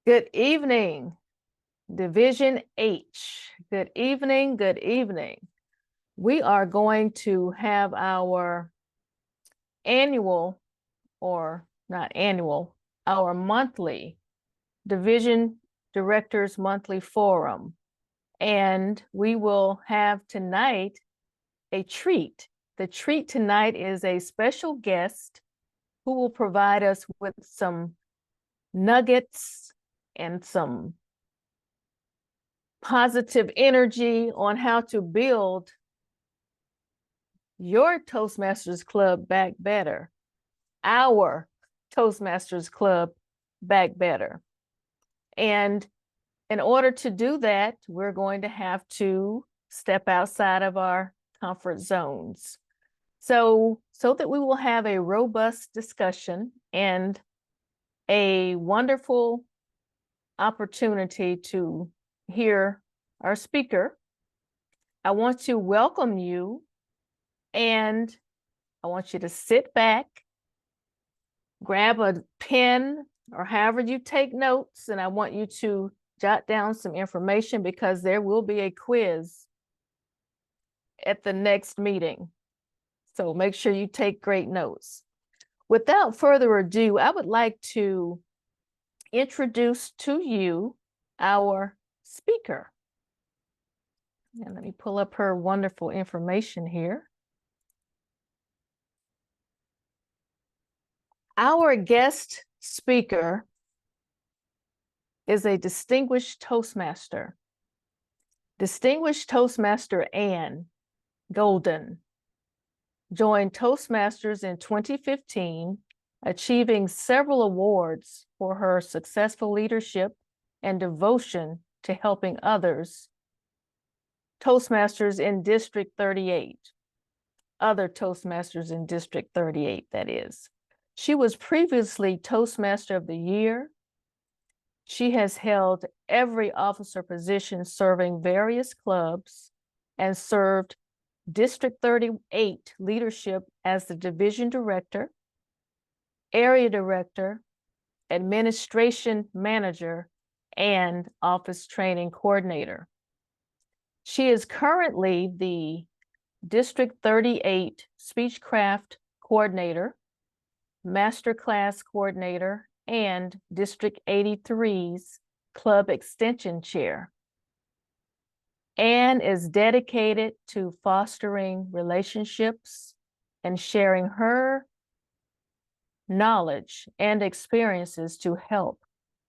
Good evening, Division H. Good evening, good evening. We are going to have our annual, or not annual, our monthly Division Directors Monthly Forum. And we will have tonight a treat. The treat tonight is a special guest who will provide us with some nuggets and some positive energy on how to build your Toastmasters Club back better, our Toastmasters Club back better. And in order to do that, we're going to have to step outside of our comfort zones. So that we will have a robust discussion and a wonderful opportunity to hear our speaker, I want to welcome you, and I want you to sit back, grab a pen or however you take notes, and I want you to jot down some information because there will be a quiz at the next meeting. So make sure you take great notes. Without further ado, I would like to introduce to you our speaker. And let me pull up her wonderful information here. Our guest speaker is a distinguished Toastmaster. Distinguished Toastmaster Ann Golden joined Toastmasters in 2015, achieving several awards for her successful leadership and devotion to helping others. Toastmasters in District 38, other Toastmasters in District 38, that is. She was previously Toastmaster of the Year. She has held every officer position serving various clubs and served District 38 leadership as the division director, area director, administration manager, and office training coordinator. She is currently the District 38 Speechcraft Coordinator, Masterclass Coordinator, and District 83's Club Extension Chair. Ann is dedicated to fostering relationships and sharing her knowledge and experiences to help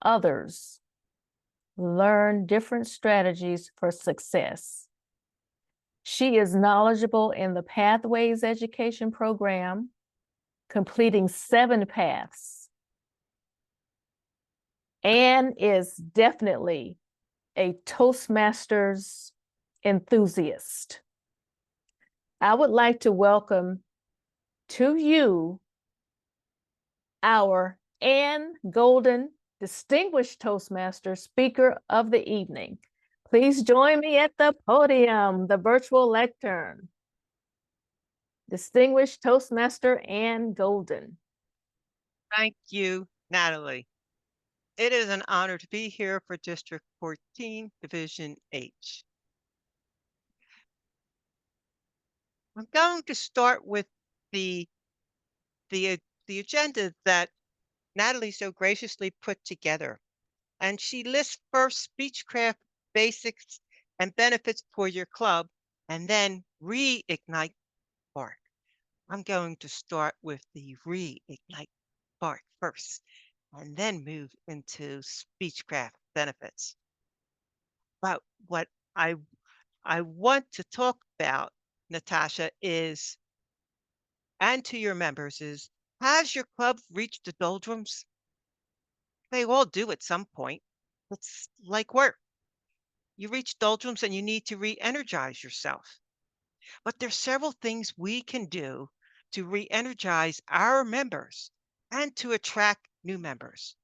others learn different strategies for success. She is knowledgeable in the Pathways Education Program, completing 7 paths. Ann is definitely a Toastmasters enthusiast. I would like to welcome to you our Ann Golden, Distinguished Toastmaster, Speaker of the Evening. Please join me at the podium, the virtual lectern. Distinguished Toastmaster Ann Golden. Thank you, Natalie. It is an honor to be here for District 14, Division H. I'm going to start with the agenda that Natalie so graciously put together. And she lists first Speechcraft basics and benefits for your club, and then reignite spark. I'm going to start with the reignite spark first, and then move into Speechcraft benefits. But what I want to talk about, Natasha, is, and to your members, is, has your club reached the doldrums? They all do at some point. It's like work. You reach doldrums and you need to re-energize yourself. But there's several things we can do to re-energize our members and to attract new members.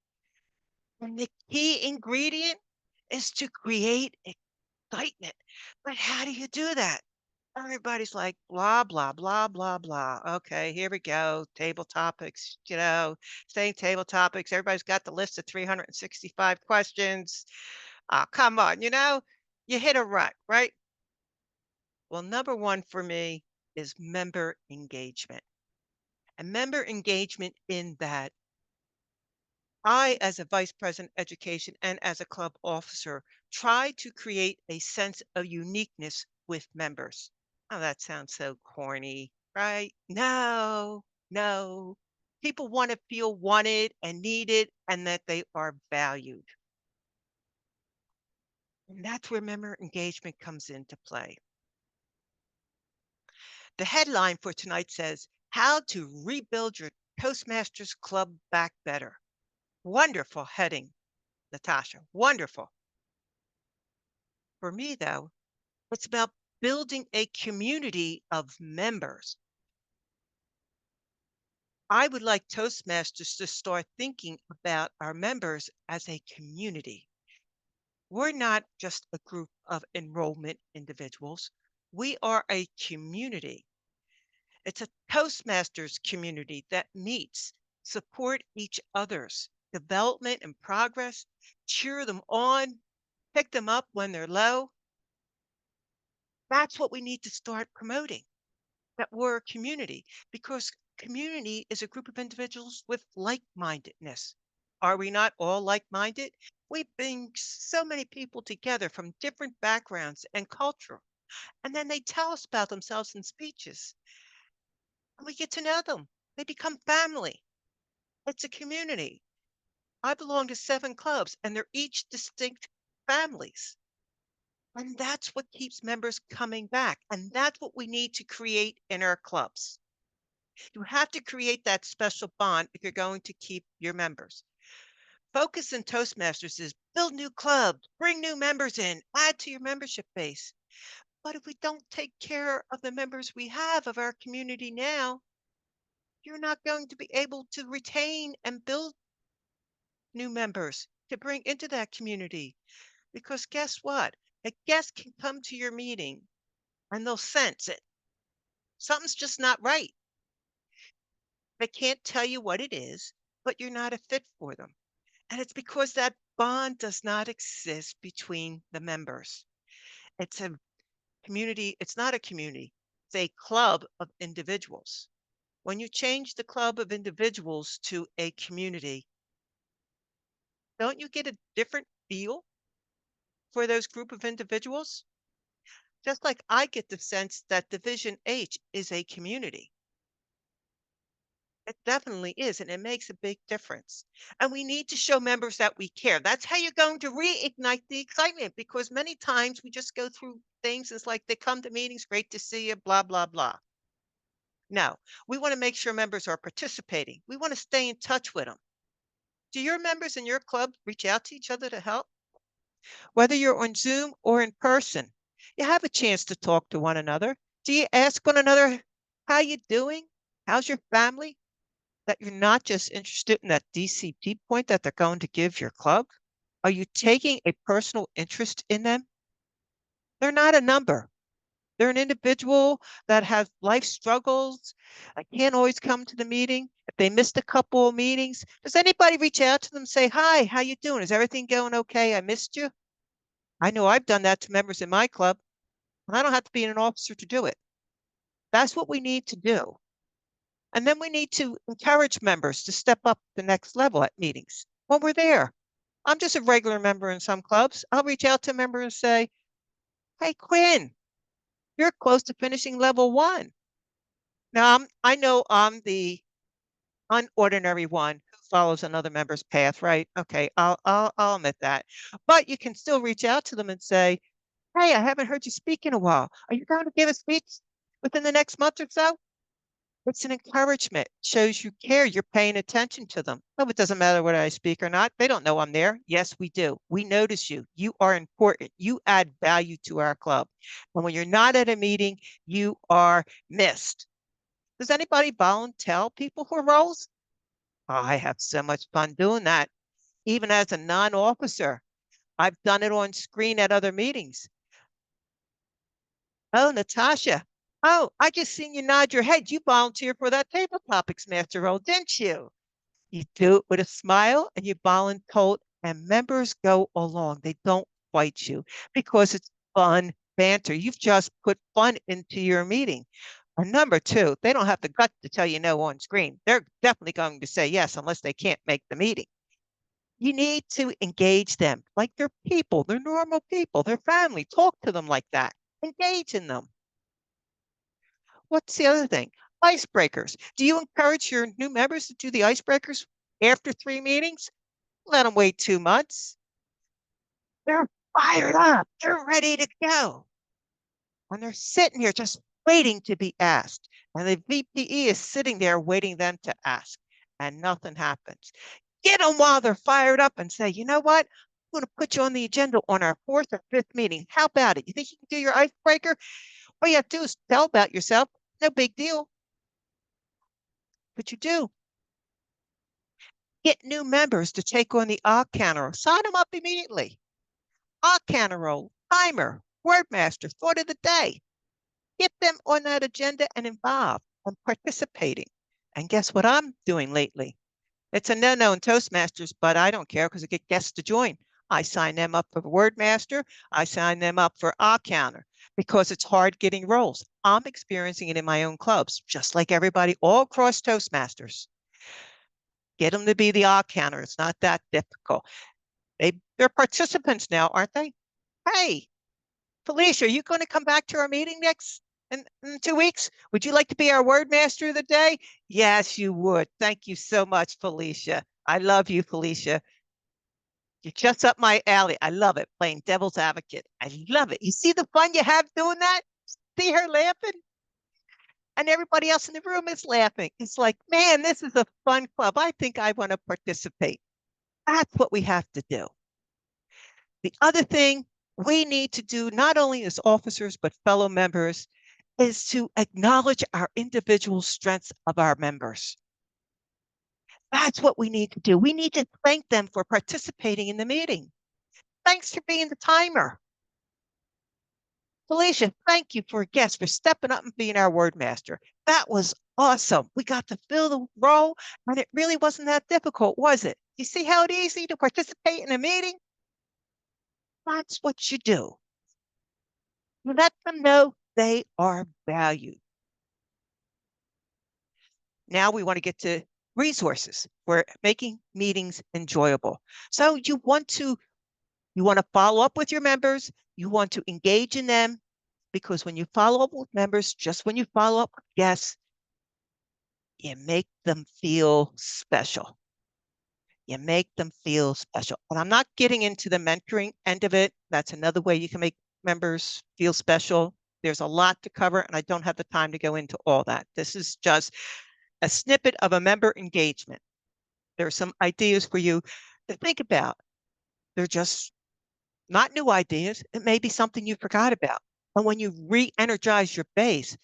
And the key ingredient is to create excitement. But how do you do that? Everybody's like, blah, blah, blah, blah, blah. Okay, here we go. Table topics, saying table topics. Everybody's got the list of 365 questions. Come on, you hit a rut, right? Well, number one for me is member engagement. And member engagement in that I, as a vice president education and as a club officer, try to create a sense of uniqueness with members. Oh, that sounds so corny, right? No, no. People want to feel wanted and needed and that they are valued. And that's where member engagement comes into play. The headline for tonight says, How to Rebuild Your Toastmasters Club Back Better. Wonderful heading, Natasha. Wonderful. For me, though, it's about building a community of members. I would like Toastmasters to start thinking about our members as a community. We're not just a group of enrollment individuals. We are a community. It's a Toastmasters community that meets, support each other's development and progress, cheer them on, pick them up when they're low. That's what we need to start promoting, that we're a community, because community is a group of individuals with like-mindedness. Are we not all like-minded? We bring so many people together from different backgrounds and culture, and then they tell us about themselves in speeches, and we get to know them. They become family. It's a community. I belong to 7 clubs, and they're each distinct families. And that's what keeps members coming back. And that's what we need to create in our clubs. You have to create that special bond if you're going to keep your members. Focus in Toastmasters is build new clubs, bring new members in, add to your membership base. But if we don't take care of the members we have of our community now, you're not going to be able to retain and build new members to bring into that community. Because guess what? A guest can come to your meeting and they'll sense it. Something's just not right. They can't tell you what it is, but you're not a fit for them. And it's because that bond does not exist between the members. It's a community, it's not a community, it's a club of individuals. When you change the club of individuals to a community, don't you get a different feel for those group of individuals? Just like I get the sense that Division H is a community. It definitely is, and it makes a big difference. And we need to show members that we care. That's how you're going to reignite the excitement because many times we just go through things. It's like they come to meetings, great to see you, blah, blah, blah. No, we want to make sure members are participating. We want to stay in touch with them. Do your members in your club reach out to each other to help? Whether you're on Zoom or in person, you have a chance to talk to one another. Do you ask one another, how you doing? How's your family? That you're not just interested in that DCP point that they're going to give your club? Are you taking a personal interest in them? They're not a number. They're an individual that has life struggles. I can't always come to the meeting. If they missed a couple of meetings, does anybody reach out to them and say, hi, how you doing? Is everything going okay? I missed you. I know I've done that to members in my club, and I don't have to be an officer to do it. That's what we need to do. And then we need to encourage members to step up the next level at meetings when we're there. I'm just a regular member in some clubs. I'll reach out to a member and say, hey, Quinn, you're close to finishing level 1. Now, I know I'm the unordinary one who follows another member's path, right? Okay, I'll admit that. But you can still reach out to them and say, hey, I haven't heard you speak in a while. Are you going to give a speech within the next month or so? It's an encouragement, shows you care, you're paying attention to them. No, it doesn't matter whether I speak or not. They don't know I'm there. Yes, we do. We notice you. You are important. You add value to our club. And when you're not at a meeting, you are missed. Does anybody volunteer people for roles? Oh, I have so much fun doing that. Even as a non-officer, I've done it on screen at other meetings. Oh, Natasha, Oh, I just seen you nod your head. You volunteered for that table topics master role, didn't you? You do it with a smile and you volunteer, and members go along. They don't fight you because it's fun banter. You've just put fun into your meeting. And number two, they don't have the guts to tell you no on screen. They're definitely going to say yes unless they can't make the meeting. You need to engage them like they're people, they're normal people, they're family. Talk to them like that. Engage in them. What's the other thing? Icebreakers. Do you encourage your new members to do the icebreakers after 3 meetings? Let them wait 2 months. They're fired up. They're ready to go. And they're sitting here just waiting to be asked. And the VPE is sitting there waiting them to ask. And nothing happens. Get them while they're fired up and say, you know what? I'm going to put you on the agenda on our fourth or fifth meeting. How about it? You think you can do your icebreaker? All you have to do is tell about yourself. No big deal. But you do. Get new members to take on the odd counter. Sign them up immediately. Odd counter role, timer, wordmaster, thought of the day. Get them on that agenda and involved and participating. And guess what I'm doing lately? It's a no-no in Toastmasters, but I don't care because I get guests to join. I sign them up for Wordmaster. I sign them up for odd counter because it's hard getting roles. I'm experiencing it in my own clubs, just like everybody all across Toastmasters. Get them to be the odd counter. It's not that difficult. They're participants now, aren't they? Hey, Felicia, are you going to come back to our meeting next in 2 weeks? Would you like to be our word master of the day? Yes, you would. Thank you so much, Felicia. I love you, Felicia. You're just up my alley. I love it, playing devil's advocate. I love it. You see the fun you have doing that? See her laughing? And everybody else in the room is laughing. It's like, man, this is a fun club. I think I want to participate. That's what we have to do. The other thing we need to do, not only as officers, but fellow members, is to acknowledge our individual strengths of our members. That's what we need to do. We need to thank them for participating in the meeting. Thanks for being the timer. Felicia, thank you for a guest for stepping up and being our word master. That was awesome. We got to fill the role, and it really wasn't that difficult, was it? You see how it's easy to participate in a meeting? That's what you do. You let them know they are valued. Now we want to get to resources for making meetings enjoyable. So you want to follow up with your members, you want to engage in them, because when you follow up with members, just when you follow up with guests, you make them feel special. You make them feel special. And I'm not getting into the mentoring end of it. That's another way you can make members feel special. There's a lot to cover, and I don't have the time to go into all that. This is just a snippet of a member engagement. There are some ideas for you to think about. They're just not new ideas. It may be something you forgot about. And when you re-energize your base,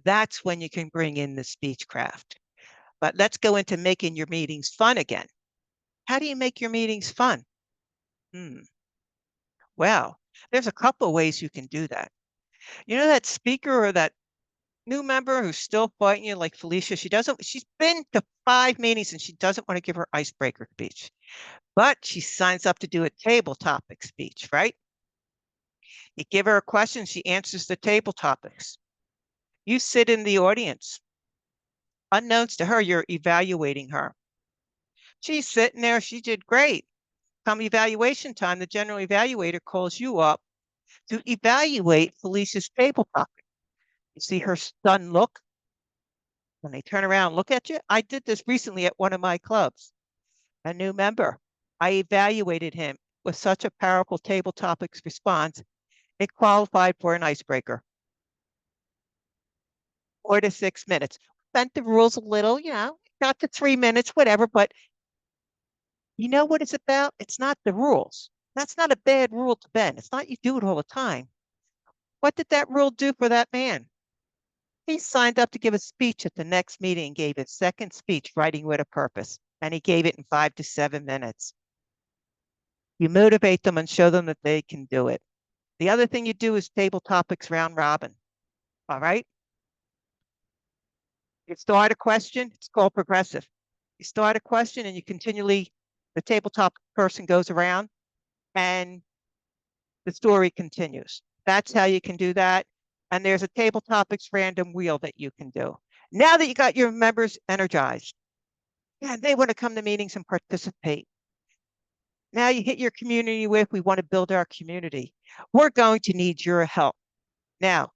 that's when you can bring in the speechcraft. But let's go into making your meetings fun again. How do you make your meetings fun? Well, there's a couple of ways you can do that. You know that speaker or that new member who's still fighting you, like Felicia, she's been to 5 meetings and she doesn't want to give her icebreaker speech, but she signs up to do a table topic speech, right? You give her a question, she answers the table topics. You sit in the audience. Unknowns to her, you're evaluating her. She's sitting there, she did great. Come evaluation time, the general evaluator calls you up to evaluate Felicia's table topic. You see her stunned look when they turn around and look at you. I did this recently at one of my clubs. A new member. I evaluated him with such a powerful table topics response. It qualified for an icebreaker. 4 to 6 minutes. Bent the rules a little, got to 3 minutes, whatever, but you know what it's about? It's not the rules. That's not a bad rule to bend. It's not you do it all the time. What did that rule do for that man? He signed up to give a speech at the next meeting and gave his second speech, Writing with a Purpose, and he gave it in 5 to 7 minutes. You motivate them and show them that they can do it. The other thing you do is table topics round robin. All right. You start a question, it's called progressive. You start a question and you continually, the tabletop person goes around and the story continues. That's how you can do that. And there's a table topics random wheel that you can do. Now that you got your members energized, yeah, they want to come to meetings and participate. Now you hit your community with, we want to build our community. We're going to need your help. Now,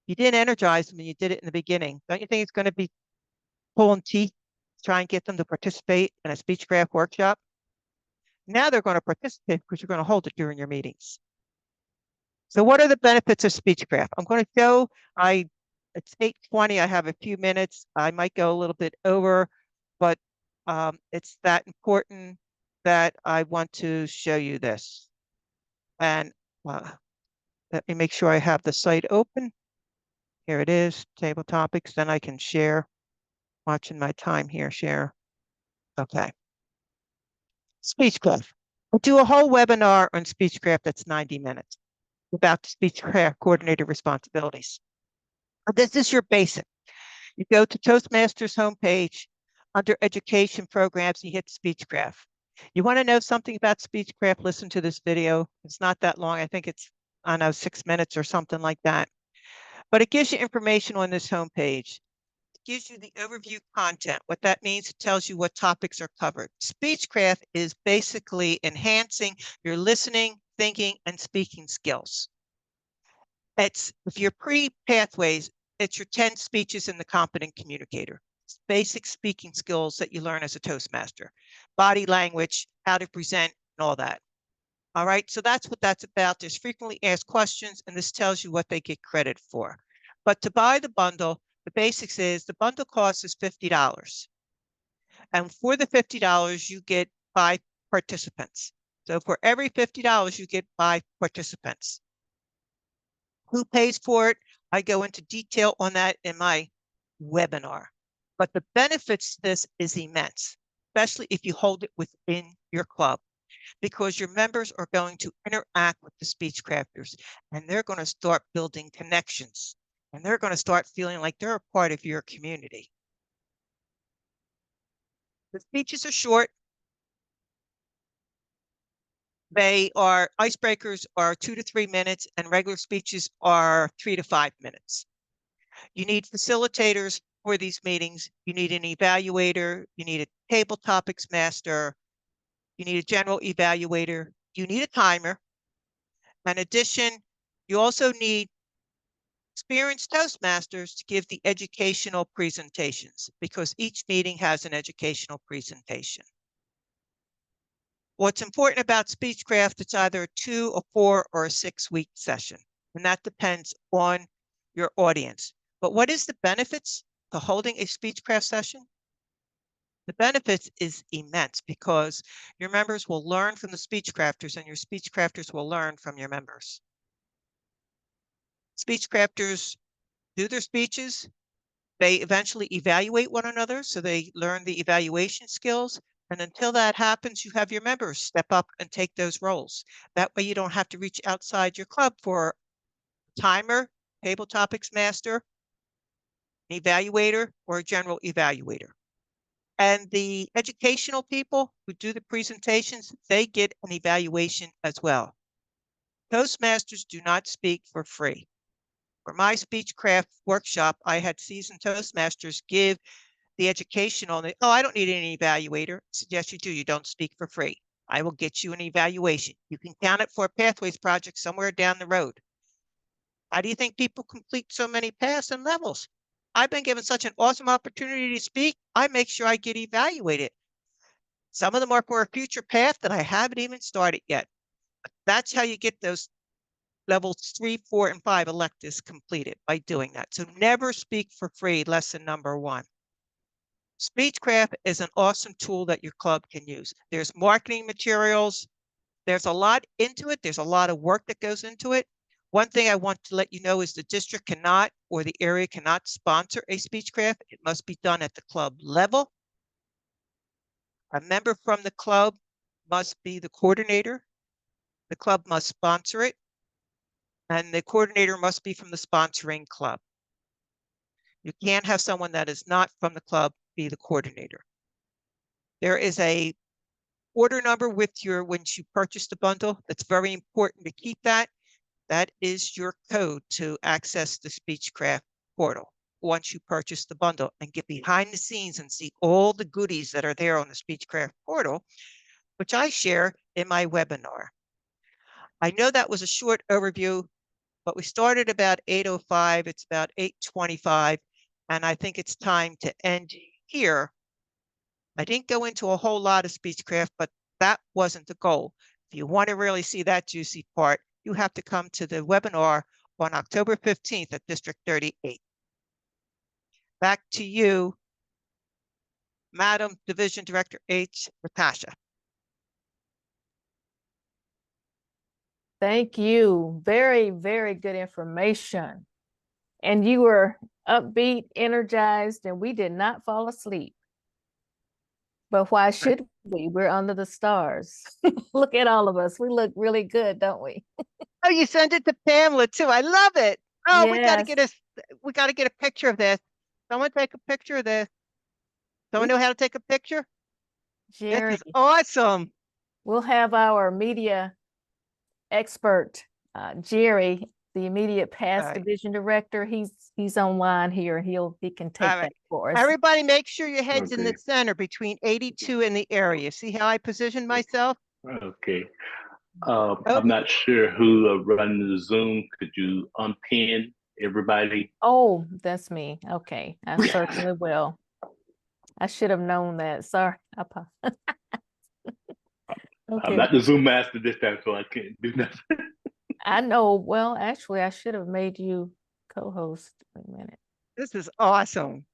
you didn't energize them and you did it in the beginning. Don't you think it's going to be pulling teeth to try and get them to participate in a speechcraft workshop? Now they're going to participate because you're going to hold it during your meetings. So what are the benefits of speechcraft? I'm going to show, it's 8:20. I have a few minutes. I might go a little bit over, but it's that important that I want to show you this. And let me make sure I have the site open. Here it is, table topics. Then I can share, watching my time here, share. Okay. Speechcraft. We'll do a whole webinar on speechcraft that's 90 minutes about speechcraft coordinator responsibilities. This is your basic. You go to Toastmasters homepage under education programs, you hit speechcraft. You want to know something about speechcraft, listen to this video. It's not that long. I think it's, I don't know, 6 minutes or something like that. But it gives you information on this homepage. It gives you the overview content. What that means, it tells you what topics are covered. Speechcraft is basically enhancing your listening, thinking, and speaking skills. It's, if you're pre-pathways, it's your 10 speeches in the competent communicator. It's basic speaking skills that you learn as a Toastmaster, body language, how to present, and all that. All right, so that's what that's about. There's frequently asked questions, and this tells you what they get credit for. But to buy the bundle, the basics is the bundle cost is $50. And for the $50, you get 5 participants. So for every $50, you get 5 participants. Who pays for it? I go into detail on that in my webinar. But the benefits to this is immense, especially if you hold it within your club, because your members are going to interact with the speech crafters and they're going to start building connections and they're going to start feeling like they're a part of your community. The speeches are short. They are, icebreakers are 2 to 3 minutes and regular speeches are 3 to 5 minutes. You need facilitators for these meetings. You need an evaluator. You need a table topics master. You need a general evaluator. You need a timer. In addition, you also need experienced Toastmasters to give the educational presentations because each meeting has an educational presentation. What's important about Speechcraft, it's either a 2, a 4, or a 6-week session, and that depends on your audience. But what is the benefits to holding a Speechcraft session? The benefits is immense because your members will learn from the Speechcrafters and your Speechcrafters will learn from your members. Speechcrafters do their speeches. They eventually evaluate one another, so they learn the evaluation skills. And until that happens, you have your members step up and take those roles. That way you don't have to reach outside your club for a timer, table topics master, an evaluator, or a general evaluator. And the educational people who do the presentations, they get an evaluation as well. Toastmasters do not speak for free. For my Speechcraft workshop, I had seasoned Toastmasters give the educational, oh, I don't need an evaluator. I said, yes, you do. You don't speak for free. I will get you an evaluation. You can count it for a Pathways project somewhere down the road. How do you think people complete so many paths and levels? I've been given such an awesome opportunity to speak. I make sure I get evaluated. Some of them are for a future path that I haven't even started yet. That's how you get those levels 3, 4, and 5 electives completed, by doing that. So never speak for free, lesson number 1. Speechcraft is an awesome tool that your club can use. There's marketing materials. There's a lot into it. There's a lot of work that goes into it. One thing I want to let you know is the district cannot, or the area cannot, sponsor a Speechcraft. It must be done at the club level. A member from the club must be the coordinator. The club must sponsor it. And the coordinator must be from the sponsoring club. You can't have someone that is not from the club be the coordinator. There is a order number with once you purchase the bundle. That's very important to keep that. That is your code to access the Speechcraft portal once you purchase the bundle and get behind the scenes and see all the goodies that are there on the Speechcraft portal, which I share in my webinar. I know that was a short overview, but we started about 8:05. It's about 8:25, and I think it's time to end here. I didn't go into a whole lot of Speechcraft, but that wasn't the goal. If you want to really see that juicy part, you have to come to the webinar on October 15th at District 38. Back to you, Madam Division Director H. Natasha. Thank you. Very, very good information. And you were upbeat, energized, and we did not fall asleep. But why should we? We're under the stars. Look at all of us. We look really good, don't we? Oh, you sent it to Pamela too. I love it. Oh, we got to Yes. get a picture of this. Someone take a picture of this. Someone know how to take a picture? Jerry, This is awesome. we'll have our media expert, Jerry, the immediate past Right. division director. He's online here. He can take All right. that for us. Everybody make sure your head's in the center between 82 and the area. See how I positioned myself? Okay. I'm not sure who running the Zoom. Could you unpin everybody? Oh, that's me. Okay, I certainly will. I should have known that. Sorry. Okay. I'm not the Zoom master this time, so I can't do nothing. I know. Well, actually, I should have made you co-host. Wait a minute. This is awesome.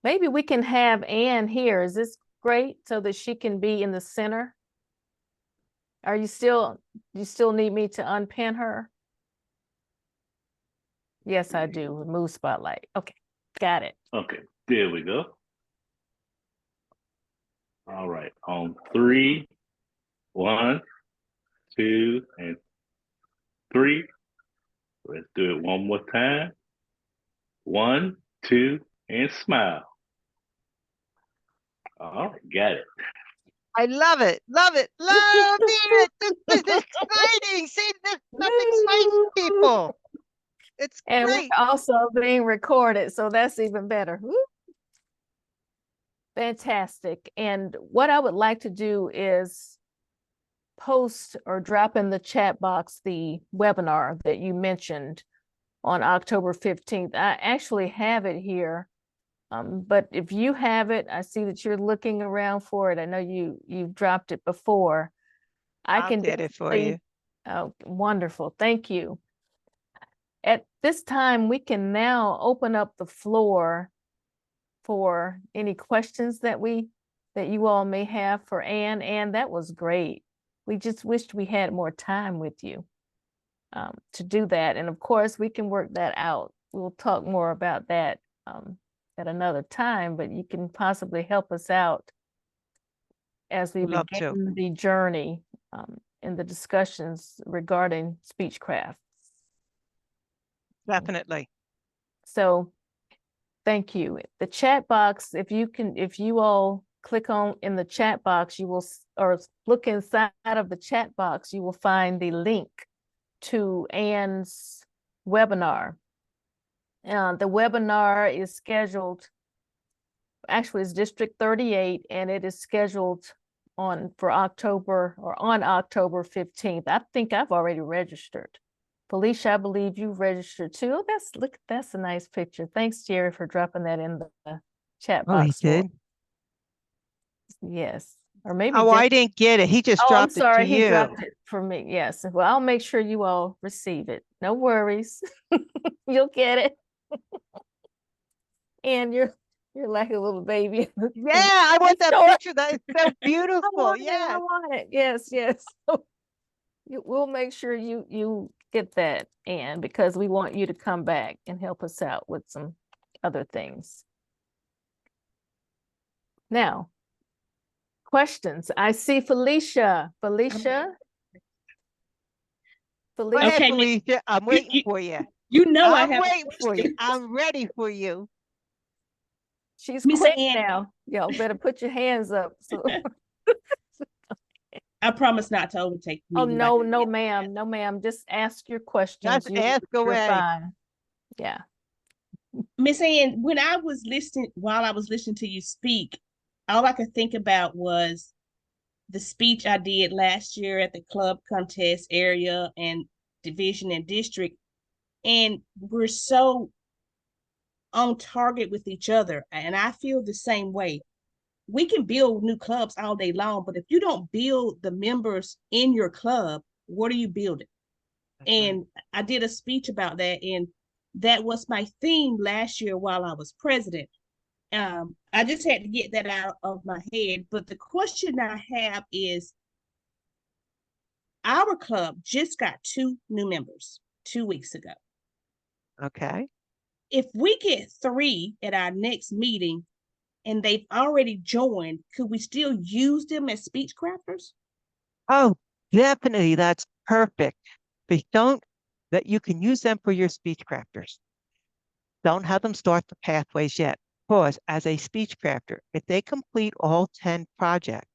Maybe we can have Anne here. Is this great so that she can be in the center? Are you still need me to unpin her? Yes, I do. Remove spotlight. Okay, got it. Okay, there we go. All right, on 3, 1, 2, and 3. Let's do it one more time. 1, 2, and smile. All right, got it. I love it. Love it. Love it. This is exciting. See, this stuff excites people. It's And great. we're also being recorded, so that's even better. Woo. Fantastic. And what I would like to do is post or drop in the chat box the webinar that you mentioned on October 15th. I actually have it here. But if you have it, I see that you're looking around for it. I know you've dropped it before. I'll get it for you. Oh, wonderful. Thank you. At this time, we can now open up the floor for any questions that you all may have for Anne. Anne, that was great. We just wished we had more time with you to do that. And of course, we can work that out. We'll talk more about that at another time, but you can possibly help us out as we begin the journey in the discussions regarding Speechcraft. Definitely. So thank you. The chat box, if you all click on in the chat box, you will, or look inside of the chat box, you will find the link to Anne's webinar. The webinar is scheduled, actually it's District 38, and it is scheduled on October 15th. I think I've already registered. Felicia, I believe you registered too. That's a nice picture. Thanks, Jerry, for dropping that in the chat box. Oh, he did? Yes. Or maybe I didn't get it. He just dropped it to you. He dropped it for me. Yes. Well, I'll make sure you all receive it. No worries. You'll get it. And you're like a little baby. Yeah, I want that picture. That is so beautiful. Yeah. I want it. Yes, yes. We'll make sure you get that, Anne, because we want you to come back and help us out with some other things. Now, questions. I see Felicia. Felicia? Go ahead, Felicia. I'm waiting for you. You know I I'm have a waiting for you. question. I'm ready for you. She's Miss quick Ann, now. Y'all better put your hands up. So, I promise not to overtake the oh meeting by no, doing no, that. ma'am, no, ma'am. Just ask your questions. Just ask You're away. fine. Yeah. Miss Ann, when I was listening, while I was listening to you speak, all I could think about was the speech I did last year at the club contest area and division and district. And we're so on target with each other. And I feel the same way. We can build new clubs all day long, but if you don't build the members in your club, what are you building? And I did a speech about that, and that was my theme last year while I was president. I just had to get that out of my head. But the question I have is, our club just got 2 new members 2 weeks ago. Okay. If we get 3 at our next meeting and they've already joined, could we still use them as speech crafters? Oh, definitely. That's perfect. But that you can use them for your speech crafters. Don't have them start the pathways yet. Because as a speech crafter, if they complete all 10 projects,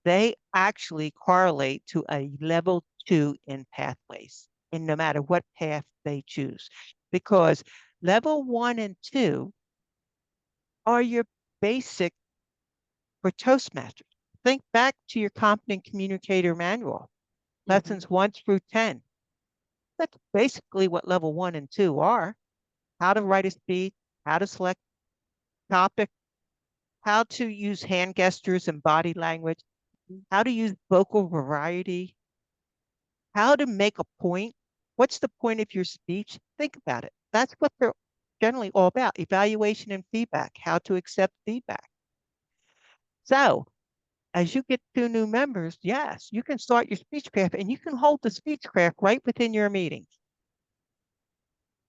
they actually correlate to a level 2 in pathways, and no matter what path they choose. Because level 1 and 2 are your basic for Toastmasters. Think back to your Competent Communicator Manual, lessons 1 through 10. That's basically what level 1 and 2 are. How to write a speech, how to select topic, how to use hand gestures and body language, how to use vocal variety, how to make a point. What's the point of your speech? Think about it. That's what they're generally all about, evaluation and feedback, how to accept feedback. So as you get 2 new members, yes, you can start your speechcraft and you can hold the speechcraft right within your meetings.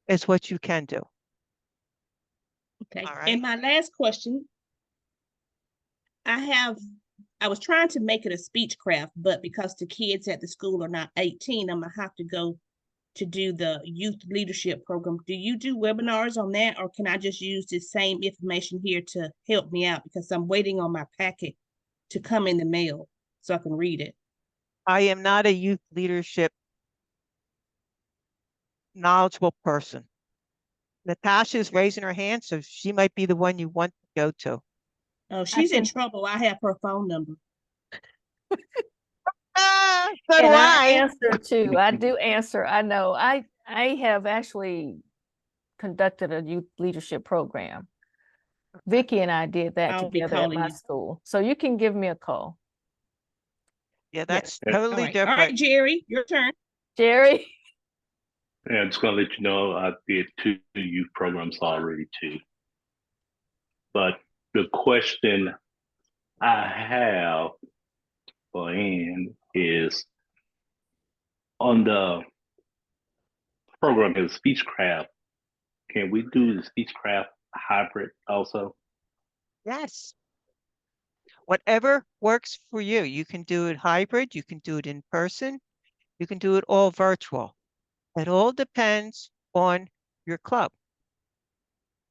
Is what you can do. Okay. All right. And my last question, I was trying to make it a speech craft, but because the kids at the school are not 18, I'm gonna have to go to do the youth leadership program. Do you do webinars on that, or can I just use this same information here to help me out? Because I'm waiting on my packet to come in the mail so I can read it. I am not a youth leadership knowledgeable person. Natasha's raising her hand, so she might be the one you want to go to. Oh, she's in trouble. I have her phone number. So do And I I. answer too. I do answer. I know. I have actually conducted a youth leadership program. Vicky and I did that I'll be together at calling my you. school. So you can give me a call. Yeah, Yeah. that's Yeah. All totally right. All right, different. Jerry, your turn. Jerry. Yeah, I'm just gonna let you know I did 2 youth programs already too. But the question I have for Ann is on the program is Speechcraft. Can we do the Speechcraft hybrid also? Yes. Whatever works for you. You can do it hybrid, you can do it in person, you can do it all virtual. It all depends on your club.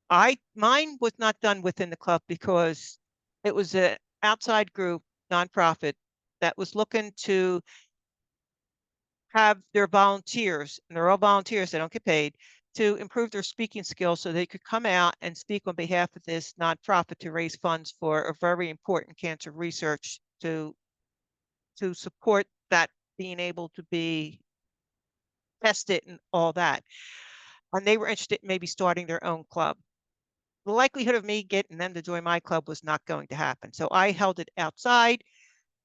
Mine was not done within the club because it was an outside group, nonprofit, that was looking to have their volunteers, and they're all volunteers, they don't get paid, to improve their speaking skills so they could come out and speak on behalf of this nonprofit to raise funds for a very important cancer research to support that being able to be tested and all that. And they were interested in maybe starting their own club. The likelihood of me getting them to join my club was not going to happen. So I held it outside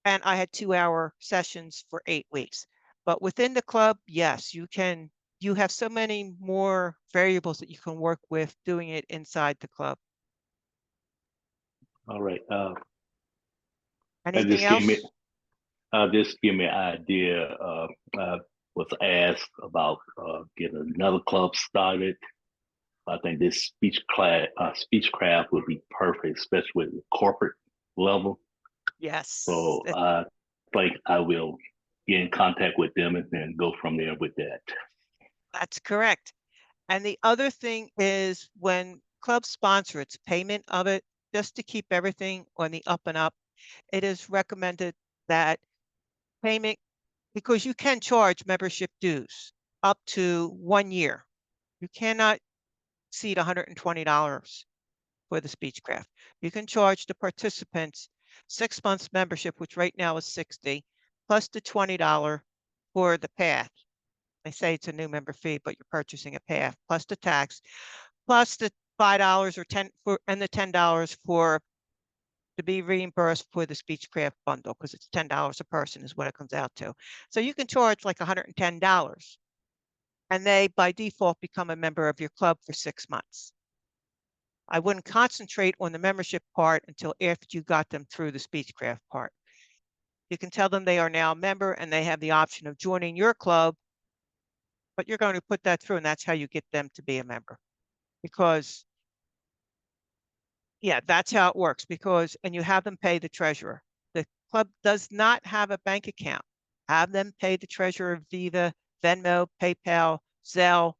and I had 2-hour sessions for 8 weeks. But within the club, yes, you have so many more variables that you can work with doing it inside the club. All right. Anything else? Just give me an idea. I was asked about getting another club started. I think this speechcraft would be perfect, especially with the corporate level. Yes. So I think I will get in contact with them and go from there with that. That's correct. And the other thing is when clubs sponsor its payment of it, just to keep everything on the up and up, it is recommended that payment, because you can charge membership dues up to 1 year. You cannot exceed $120 for the Speechcraft. You can charge the participants 6 months membership, which right now is 60, plus the $20 for the path. They say it's a new member fee, but you're purchasing a path, plus the tax, plus the $5 or 10 for, and the $10 for to be reimbursed for the Speechcraft bundle, because it's $10 a person is what it comes out to. So you can charge like $110, and they by default become a member of your club for 6 months. I wouldn't concentrate on the membership part until after you got them through the Speechcraft part. You can tell them they are now a member and they have the option of joining your club, but you're going to put that through, and that's how you get them to be a member. Because, yeah, that's how it works. Because, and you have them pay the treasurer. The club does not have a bank account. Have them pay the treasurer of Viva, Venmo, PayPal, Zelle,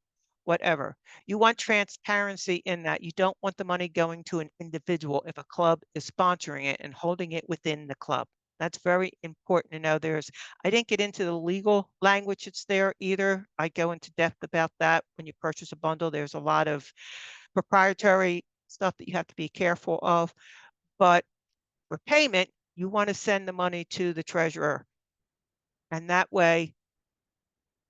whatever. You want transparency in that. You don't want the money going to an individual if a club is sponsoring it and holding it within the club. That's very important to know. I didn't get into the legal language that's there either. I go into depth about that when you purchase a bundle. There's a lot of proprietary stuff that you have to be careful of. But for payment, you want to send the money to the treasurer. And that way,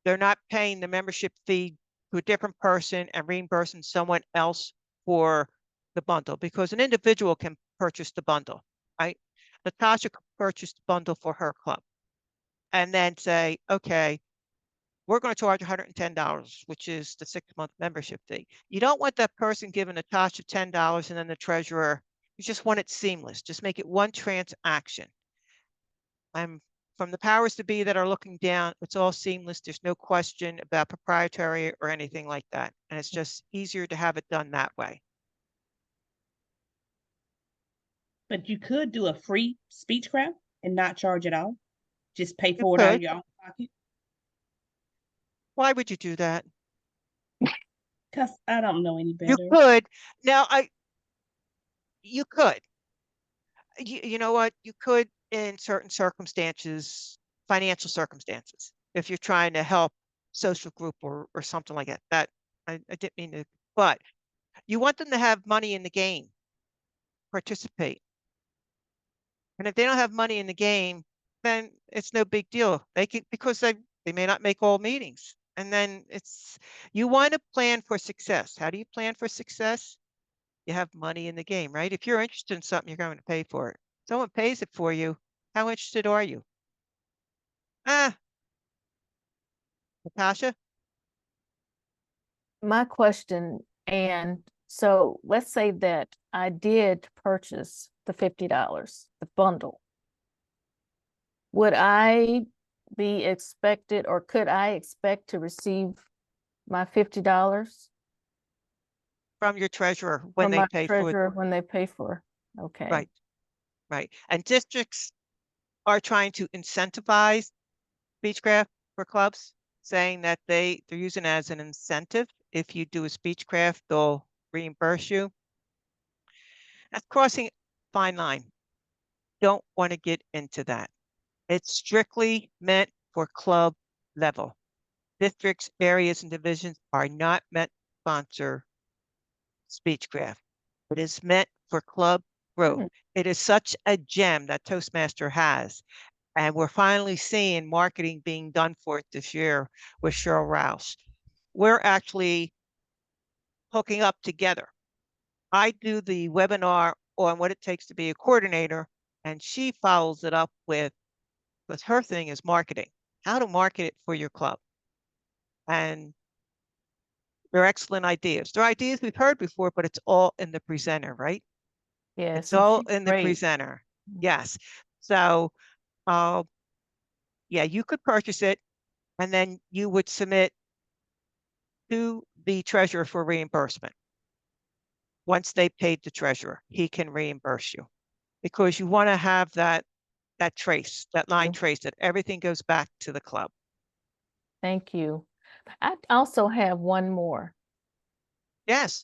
they're not paying the membership fee to a different person and reimbursing someone else for the bundle, because an individual can purchase the bundle, right? Natasha could purchase the bundle for her club and then say, okay, we're going to charge $110, which is the 6-month membership fee. You don't want that person giving Natasha $10 and then the treasurer. You just want it seamless. Just make it one transaction. From the powers to be that are looking down, it's all seamless. There's no question about proprietary or anything like that. And it's just easier to have it done that way. But you could do a free Speechcraft and not charge at all. Just pay You for it out of could. your own pocket. Why would you do that? Because I don't know any You better. could. Now, you could. You know what? You could in certain circumstances, financial circumstances, if you're trying to help social group or something like that. That I didn't mean to, but you want them to have money in the game, participate. And if they don't have money in the game, then it's no big deal. They can, because they may not make all meetings. And then you want to plan for success. How do you plan for success? You have money in the game, right? If you're interested in something, you're going to pay for it. Someone pays it for you. How interested are you? Natasha? My question, and so let's say that I did purchase the $50, the bundle. Would I be expected, or could I expect to receive my $50 From your treasurer when from they my pay for it. treasurer when they pay for? Okay. Right, right. And districts are trying to incentivize Speechcraft for clubs, saying that they're using it as an incentive. If you do a Speechcraft, they'll reimburse you. That's crossing a fine line. Don't want to get into that. It's strictly meant for club level. Districts, areas, and divisions are not meant to sponsor Speechcraft. It is meant for club growth. It is such a gem that Toastmaster has. And we're finally seeing marketing being done for it this year with Cheryl Rouse. We're actually hooking up together. I do the webinar on what it takes to be a coordinator, and she follows it up with her thing is marketing, how to market it for your club. And they're excellent ideas. They're ideas we've heard before, but it's all in the presenter, right? Yes. It's all in the presenter. Yes. So, yeah, you could purchase it and then you would submit to the treasurer for reimbursement. Once they paid the treasurer, he can reimburse you, because you want to have that trace, that line trace, that everything goes back to the club. Thank you. I also have one more. Yes.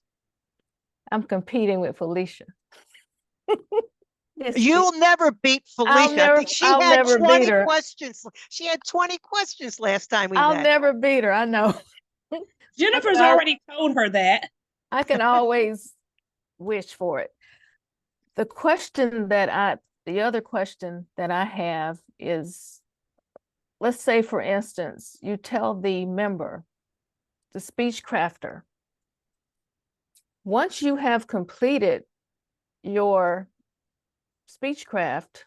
I'm competing with Felicia. Yes, You'll never beat I'll Felicia. I never, think she I'll had never 20 beat her. questions. She had 20 questions last time we I'll met. never beat her. I know. Jennifer's al- already told her that. I can always wish for it. The other question that I have is, let's say, for instance, you tell the member, the speech crafter, once you have completed your speechcraft,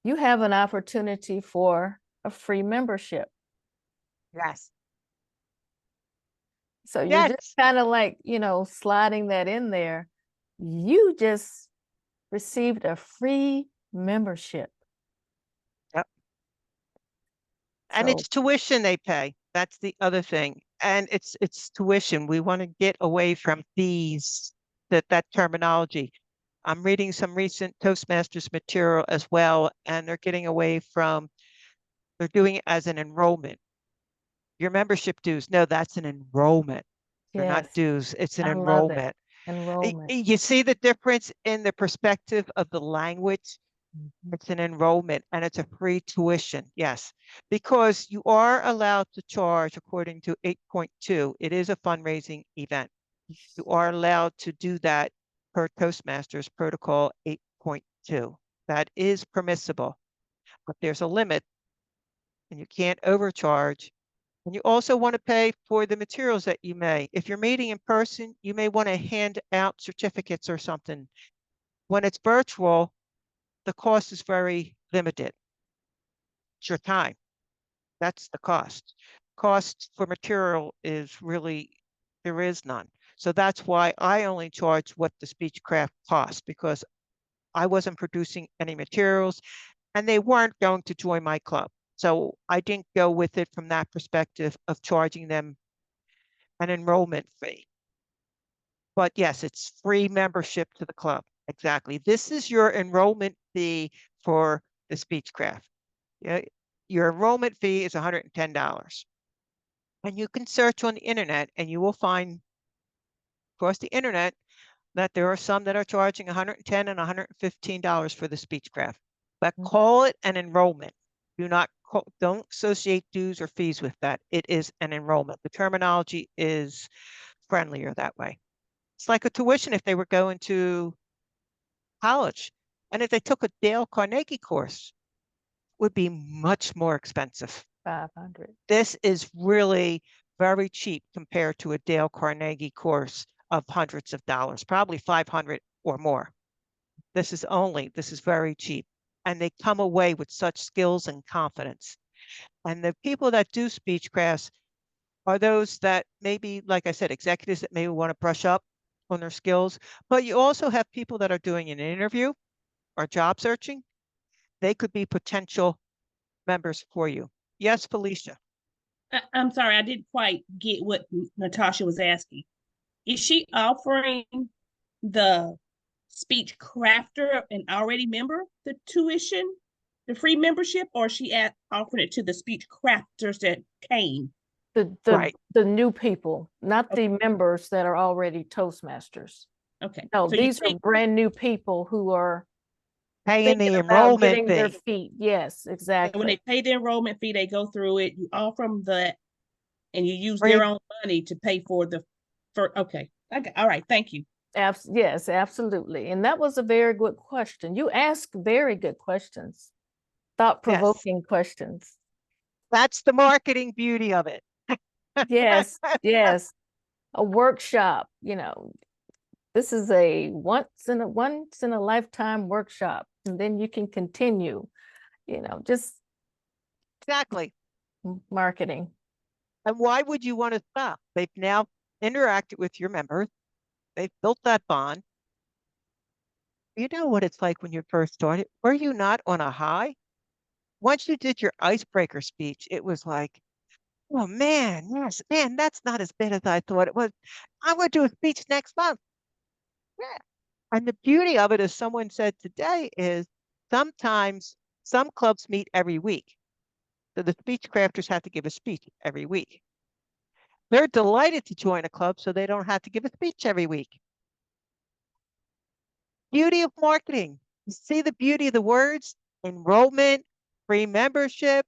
you have an opportunity for a free membership. Yes. So you're Yes. just kind of like, sliding that in there. You just received a free membership. Yep. And So, it's tuition they pay. That's the other thing. And it's tuition. We want to get away from fees, that terminology. I'm reading some recent Toastmasters material as well, and they're getting away from, they're doing it as an enrollment. Your membership dues, no, that's an enrollment. They're not yes, dues, it's an I love it. enrollment. Enrollment. You see the difference in the perspective of the language? It's an enrollment and it's a free tuition, yes, because you are allowed to charge according to 8.2. It is a fundraising event. You are allowed to do that per Toastmasters Protocol 8.2. That is permissible, but there's a limit and you can't overcharge. And you also want to pay for the materials that you may. If you're meeting in person, you may want to hand out certificates or something. When it's virtual, the cost is very limited. It's your time. That's the cost. Cost for material is really, there is none. So that's why I only charge what the Speechcraft costs, because I wasn't producing any materials and they weren't going to join my club. So I didn't go with it from that perspective of charging them an enrollment fee. But yes, it's free membership to the club. Exactly. This is your enrollment fee for the Speechcraft. Yeah, your enrollment fee is $110. And you can search on the internet and you will find across the internet that there are some that are charging $110 and $115 for the Speechcraft. But call it an enrollment. Don't associate dues or fees with that. It is an enrollment. The terminology is friendlier that way. It's like a tuition if they were going to college. And if they took a Dale Carnegie course, would be much more expensive. 500. This is really very cheap compared to a Dale Carnegie course of hundreds of dollars, probably 500 or more. This is very cheap. And they come away with such skills and confidence. And the people that do Speechcrafts are those that maybe, like I said, executives that maybe want to brush up on their skills, but you also have people that are doing an interview or job searching. They could be potential members for you. Yes, Felicia. I'm sorry, I didn't quite get what Natasha was asking. Is she offering the speech crafter an already member the tuition, the free membership, or she offering it to the speech crafters that came? Right. The new people, not Okay. the members that are already Toastmasters. Okay. No, So these are brand new people who are Paying the thinking about enrollment getting their fee. feet. Yes, when exactly. they pay the enrollment fee, they go through it, you offer them that, and you use Free. their own money to pay for okay. All right, thank you. Yes, absolutely. And that was a very good question. You ask very good questions, thought-provoking questions. That's the marketing beauty of it. Yes, yes. A workshop, this is a once in a lifetime workshop, and then you can continue, just Exactly. marketing. And why would you want to stop? They've now interacted with your members. They've built that bond. You know what it's like when you first started. Were you not on a high? Once you did your icebreaker speech, it was like, oh man, yes, man, that's not as bad as I thought it was. I'm going to do a speech next month. Yeah. And the beauty of it, as someone said today, is sometimes some clubs meet every week. So the speech crafters have to give a speech every week. They're delighted to join a club so they don't have to give a speech every week. Beauty of marketing. You see the beauty of the words? Enrollment, free membership.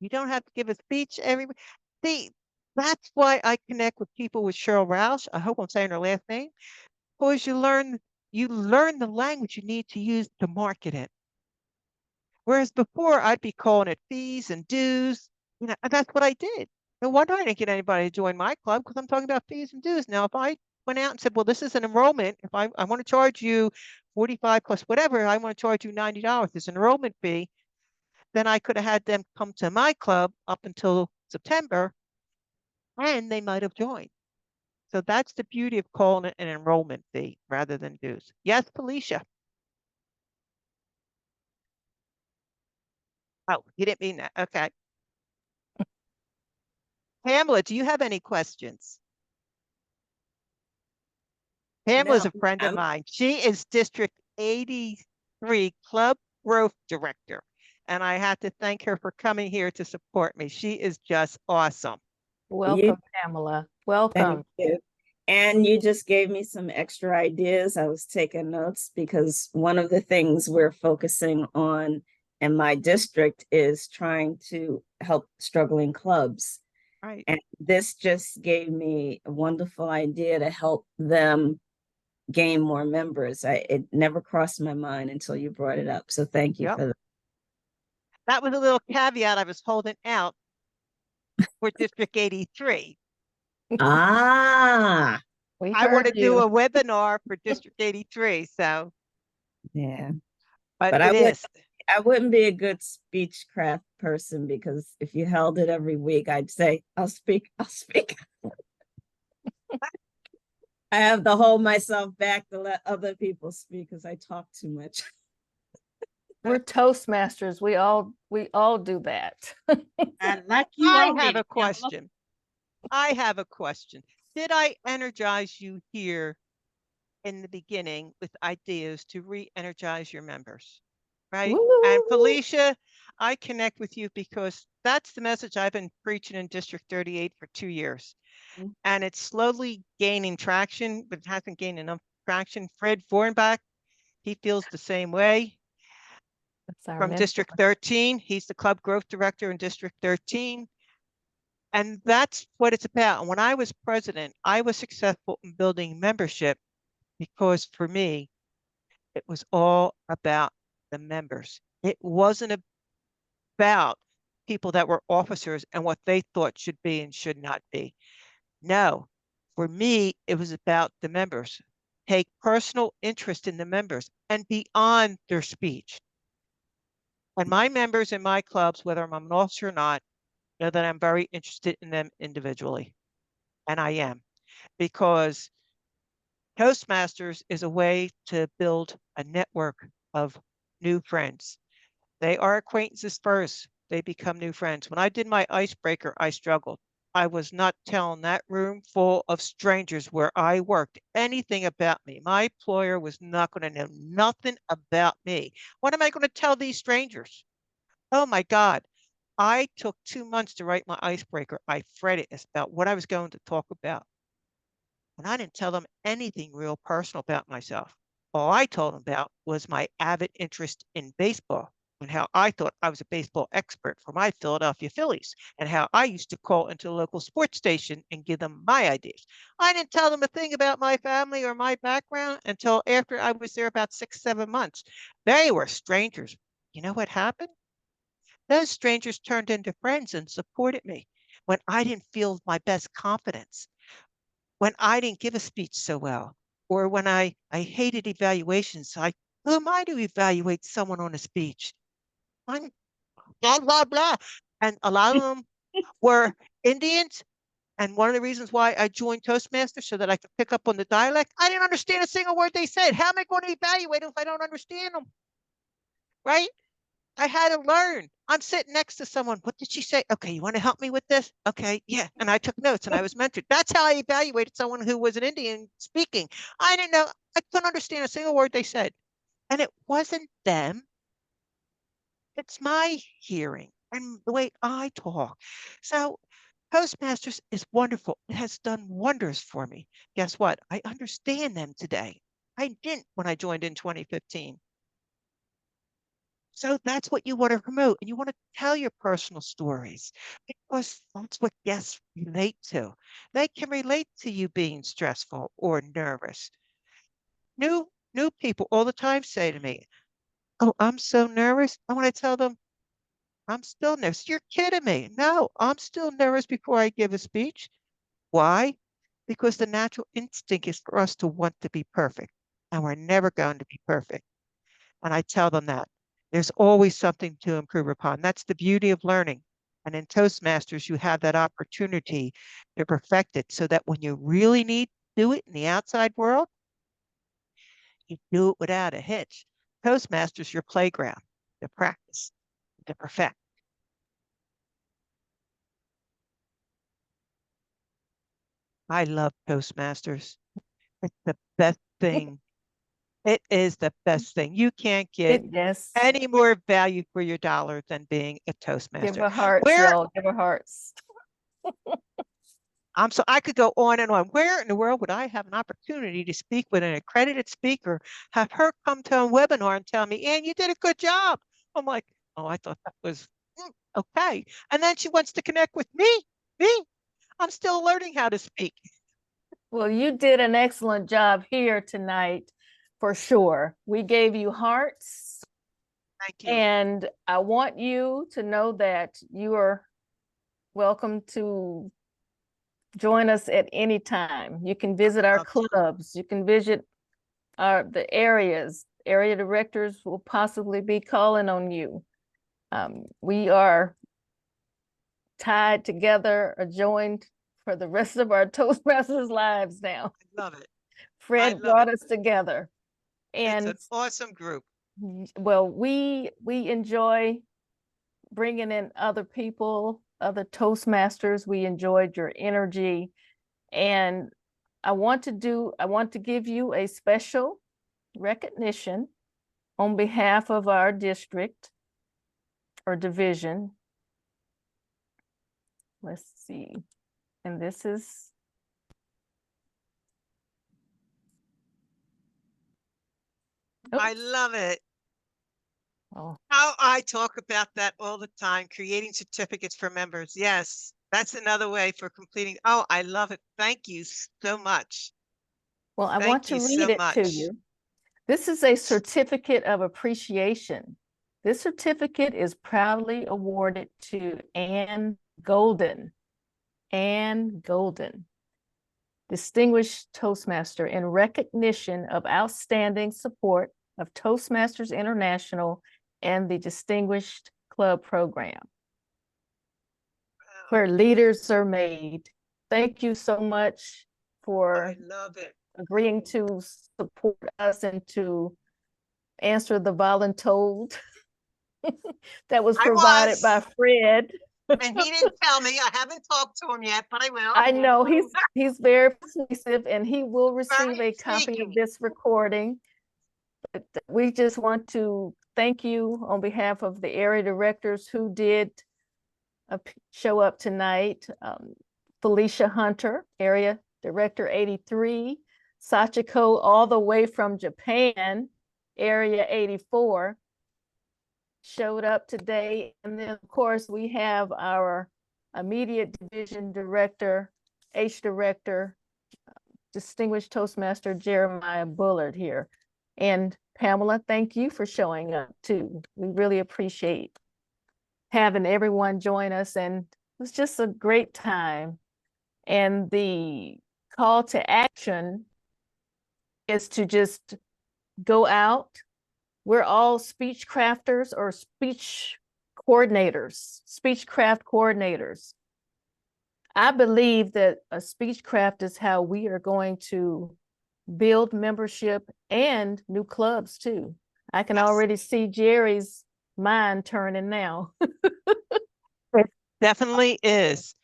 You don't have to give a speech every week. See, that's why I connect with people with Cheryl Roush. I hope I'm saying her last name. Because you learn the language you need to use to market it. Whereas before I'd be calling it fees and dues. You know, and that's what I did. No wonder I didn't get anybody to join my club because I'm talking about fees and dues. Now, if I went out and said, well, this is an enrollment. If I want to charge you 45 plus whatever, I want to charge you $90. It's an enrollment fee. Then I could have had them come to my club up until September and they might have joined. So that's the beauty of calling it an enrollment fee rather than dues. Yes, Felicia. Oh, you didn't mean that. Okay. Pamela, do you have any questions? Pamela's No, a friend of I'm mine. She is District 83 Club Growth Director. And I have to thank her for coming here to support me. She is just awesome. Welcome, Pamela. Welcome. thank you. And you just gave me some extra ideas. I was taking notes because one of the things we're focusing on in my district is trying to help struggling clubs. Right. And this just gave me a wonderful idea to help them gain more members. It never crossed my mind until you brought it up. So thank you Yep. for that. That was a little caveat I was holding out for District 83. Ah, We I want to heard do you. a webinar for District 83. So, yeah. but But it is. I wouldn't be a good speechcraft person because if you held it every week, I'd say, I'll speak, I'll speak. I have to hold myself back to let other people speak because I talk too much. We're Toastmasters. We all do that. I like you I already, have a Pamela. question. I have a question. Did I energize you here in the beginning with ideas to re-energize your members? Right? And Woo! Felicia, I connect with you because that's the message I've been preaching in District 38 for 2 years. Mhm. And it's slowly gaining traction, but it hasn't gained enough traction. Fred Vornbach, he feels the same way. That's our From mentor. District 13, he's the club growth director in District 13. And that's what it's about. And when I was president, I was successful in building membership because for me, it was all about the members. It wasn't about people that were officers and what they thought should be and should not be. No, for me, it was about the members. Take personal interest in the members and beyond their speech. And my members in my clubs, whether I'm an officer or not, know that I'm very interested in them individually. And I am, because Toastmasters is a way to build a network of new friends. They are acquaintances first, they become new friends. When I did my icebreaker, I struggled. I was not telling that room full of strangers where I worked anything about me. My employer was not going to know nothing about me. What am I going to tell these strangers? Oh my God. I took 2 months to write my icebreaker. I fretted about what I was going to talk about. And I didn't tell them anything real personal about myself. All I told them about was my avid interest in baseball and how I thought I was a baseball expert for my Philadelphia Phillies and how I used to call into a local sports station and give them my ideas. I didn't tell them a thing about my family or my background until after I was there about 6, 7 months. They were strangers. You know what happened? Those strangers turned into friends and supported me when I didn't feel my best confidence, when I didn't give a speech so well, or when I hated evaluations. Who am I to evaluate someone on a speech? I'm blah, blah, blah. And a lot of them were Indians. And one of the reasons why I joined Toastmasters so that I could pick up on the dialect, I didn't understand a single word they said. How am I going to evaluate them if I don't understand them? Right? I had to learn. I'm sitting next to someone. What did she say? Okay, you want to help me with this? Okay, yeah. And I took notes and I was mentored. That's how I evaluated someone who was an Indian speaking. I didn't know, I couldn't understand a single word they said. And it wasn't them, it's my hearing and the way I talk. So Toastmasters is wonderful. It has done wonders for me. Guess what? I understand them today. I didn't when I joined in 2015. So that's what you want to promote. And you want to tell your personal stories because that's what guests relate to. They can relate to you being stressful or nervous. New people all the time say to me, "Oh, I'm so nervous." I want to tell them, "I'm still nervous." "You're kidding me." "No, I'm still nervous before I give a speech." Why? Because the natural instinct is for us to want to be perfect, and we're never going to be perfect. And I tell them that there's always something to improve upon. That's the beauty of learning. And in Toastmasters, you have that opportunity to perfect it so that when you really need to do it in the outside world, you do it without a hitch. Toastmasters, your playground to practice, to perfect. I love Toastmasters. It's the best thing. It is the best thing. You can't get Yes. any more value for your dollar than being a Give Toastmaster. her hearts, Where y'all. Give her hearts. I could go on and on. Where in the world would I have an opportunity to speak with an accredited speaker, have her come to a webinar and tell me, "Ann, you did a good job." I'm like, "Oh, I thought that was okay." And then she wants to connect with me. Me. I'm still learning how to speak. Well, you did an excellent job here tonight, for sure. We gave you hearts, Thank you. and I want you to know that you are welcome to join us at any time. You can visit our clubs. You can visit the areas. Area directors will possibly be calling on you. We are tied together or joined for the rest of our Toastmasters lives now. I love it. Fred brought us together. And it's an awesome group. Well, we enjoy bringing in other people, other Toastmasters. We enjoyed your energy. And I want to give you a special recognition on behalf of our district or division. Let's see. And this is I love it. Oh. How I talk about that all the time, creating certificates for members. Yes, that's another way for completing. Oh, I love it. Thank you so much. Well, I want to read it to you. This is a certificate of appreciation. This certificate is proudly awarded to Ann Golden. Ann Golden, Distinguished Toastmaster, in recognition of outstanding support of Toastmasters International and the Distinguished Club Program, where leaders are made. Thank you so much for agreeing to support us and to answer the voluntold that was provided by Fred. And he didn't tell me. I haven't talked to him yet, but I will. I know he's very persuasive, and he will receive a copy of this recording. But we just want to thank you on behalf of the area directors who did show up tonight. Felicia Hunter, area director 83, Sachiko all the way from Japan, area 84, showed up today. And then of course we have our immediate division director, H director, distinguished Toastmaster Jeremiah Bullard here. And Pamela, thank you for showing up too. We really appreciate having everyone join us, and it was just a great time. And the call to action is to just go out. We're all speech crafters or speech coordinators, speech craft coordinators. I believe that a speech craft is how we are going to build membership and new clubs too. I can already see Jerry's mind turning now. It definitely is.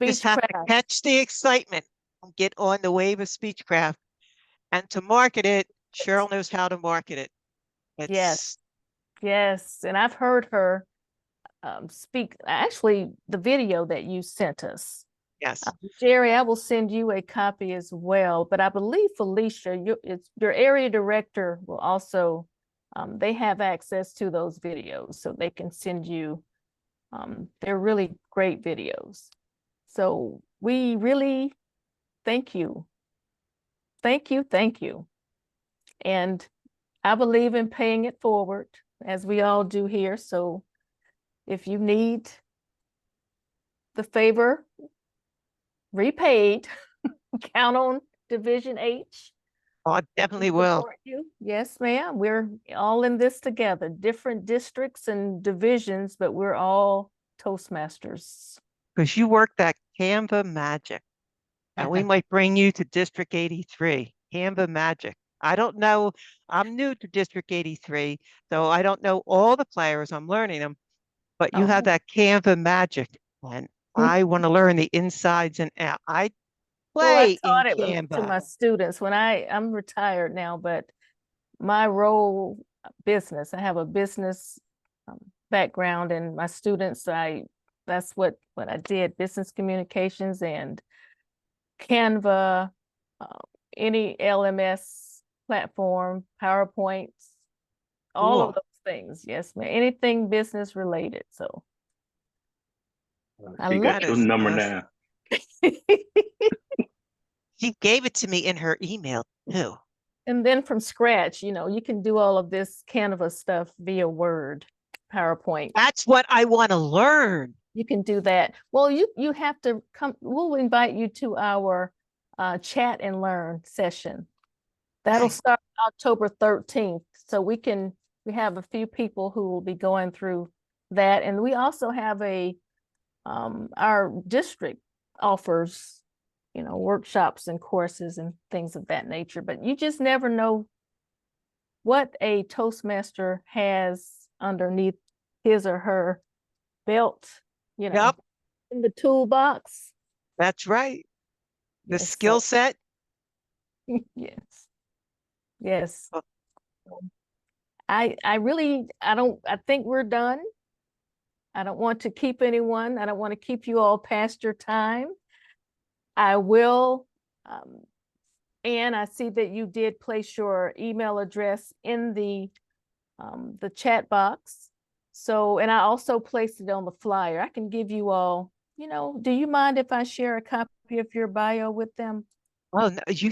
You just have to catch the excitement and get on the wave of Speechcraft. And to market it, Cheryl knows how to market it. Yes. And I've heard her speak, actually, the video that you sent us. Yes. Jerry, I will send you a copy as well, but I believe Felicia, your area director will also, they have access to those videos, so they can send you, they're really great videos. So we really thank you. Thank you, thank you. And I believe in paying it forward, as we all do here. So if you need the favor repaid, count on Division H. Oh, I definitely to will. support you. Yes, ma'am. We're all in this together, different districts and divisions, but we're all Toastmasters. Because you work that Canva magic. And we might bring you to District 83. Canva magic. I don't know. I'm new to District 83, so I don't know all the players. I'm learning them. But you have Oh. that Canva magic. And I want to learn the insides and out. I Well, I play in taught it to Canva. my students when I'm retired now, but my role business, I have a business background, and my students, that's what I did, business communications and Canva, any LMS platform, PowerPoints, all of Cool. those things. Yes, ma'am. Anything business related. So I She love got That your is number awesome. now. She gave it to me in her email too. And then from scratch, you can do all of this Canva stuff via Word, PowerPoint. That's what I want to learn. You can do that. Well, you have to come. We'll invite you to our chat and learn session. That'll Okay. start October 13th. So we have a few people who will be going through that. And we also have our district offers, workshops and courses and things of that nature. But you just never know what a Toastmaster has underneath his or her belt, Yep, in the toolbox. that's right. The Yes, skill set. yes, yes. Oh. I think we're done. I don't want to keep anyone. I don't want to keep you all past your time. I will, Anne, I see that you did place your email address in the chat box. So, and I also placed it on the flyer. I can give you all, do you mind if I share a copy of your bio with them? Oh, no, she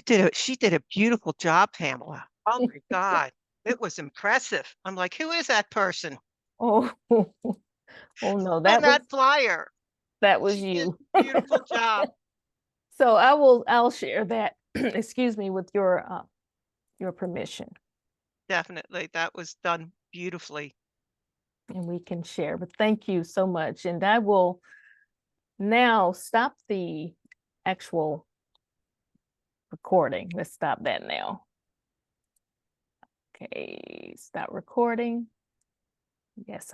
did a beautiful job, Pamela. Oh my God. It was impressive. I'm like, who is that person Oh, oh no, on that flyer? that was She did you. a beautiful job. So I'll share that, excuse me, with your permission, Definitely. That was done beautifully. and we can share. But thank you so much. And I will now stop the actual recording. Let's stop that now. Okay, stop recording. Yes.